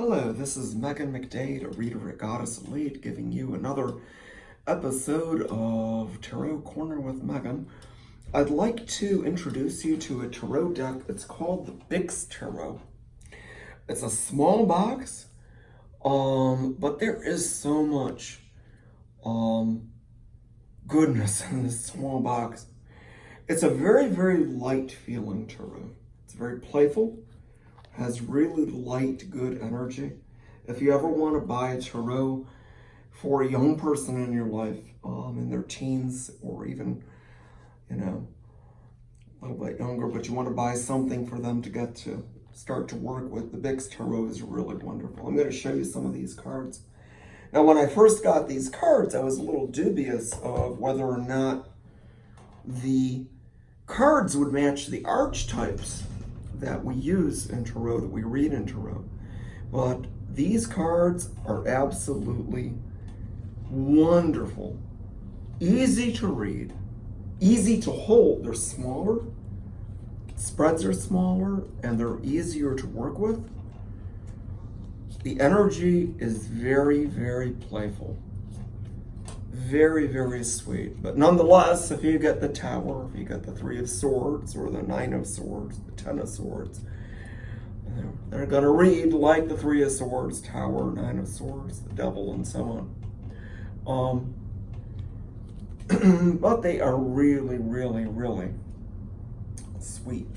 Hello, this is Megan McDade, a reader at Goddess Elite, giving you another episode of Tarot Corner with Megan. I'd like to introduce you to a tarot deck. It's called the Bix Tarot. It's a small box, but there is so much goodness in this small box. It's a very, very light feeling tarot. It's very playful. Has really light, good energy. If you ever want to buy a tarot for a young person in your life, in their teens or even, a little bit younger, but you want to buy something for them to get to start to work with, the Bix Tarot is really wonderful. I'm going to show you some of these cards. Now, when I first got these cards, I was a little dubious of whether or not the cards would match the archetypes that we use in tarot, that we read in tarot. But these cards are absolutely wonderful. Easy to read, easy to hold. They're smaller, spreads are smaller, and they're easier to work with. The energy is very, very playful. Very, very sweet. But nonetheless, if you get the Tower, if you get the Three of Swords, or the Nine of Swords, the Ten of Swords, they're going to read like the Three of Swords, Tower, Nine of Swords, the Devil, and so on. But they are really, really, really sweet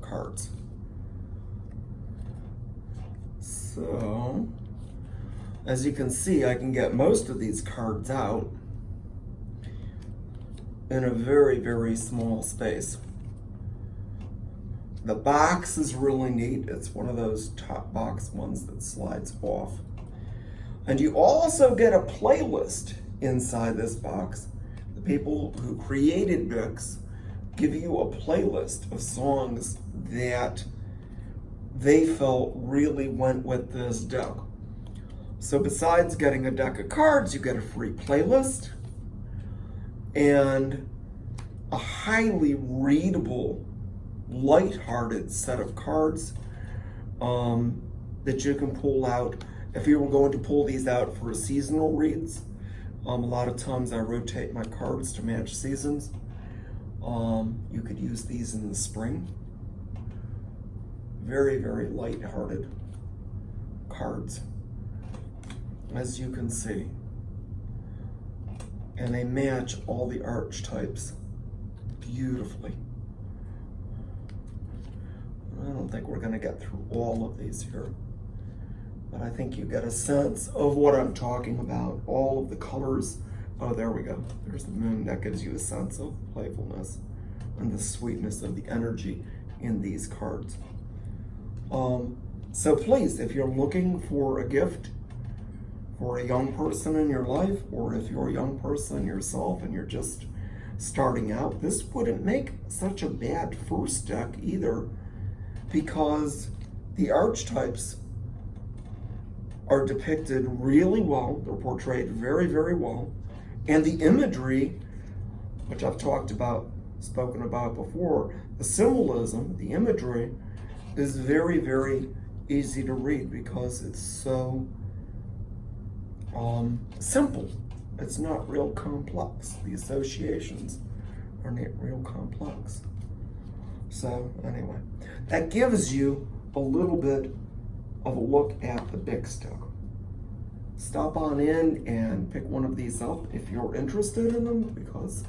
cards. So, as you can see, I can get most of these cards out in a very, very small space. The box is really neat. It's one of those top box ones that slides off. And you also get a playlist inside this box. The people who created Bix give you a playlist of songs that they felt really went with this deck. So besides getting a deck of cards, you get a free playlist and a highly readable, light-hearted set of cards that you can pull out. If you were going to pull these out for seasonal reads, a lot of times I rotate my cards to match seasons. You could use these in the spring. Very, very light-hearted cards, as you can see. And they match all the archetypes beautifully. I don't think we're going to get through all of these here, but I think you get a sense of what I'm talking about. All of the colors. Oh, there we go. There's the moon. That gives you a sense of playfulness and the sweetness of the energy in these cards. So please, if you're looking for a gift for a young person in your life, or if you're a young person yourself and you're just starting out, this wouldn't make such a bad first deck either, because the archetypes are depicted really well. They're portrayed very, very well. And the imagery, which I've spoken about before, the symbolism, the imagery, is very, very easy to read because it's so simple. It's not real complex. The associations are not real complex. So anyway, that gives you a little bit of a look at the Bix deck. Stop on in and pick one of these up if you're interested in them, because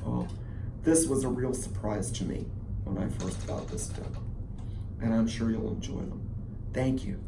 this was a real surprise to me when I first got this deck. And I'm sure you'll enjoy them. Thank you.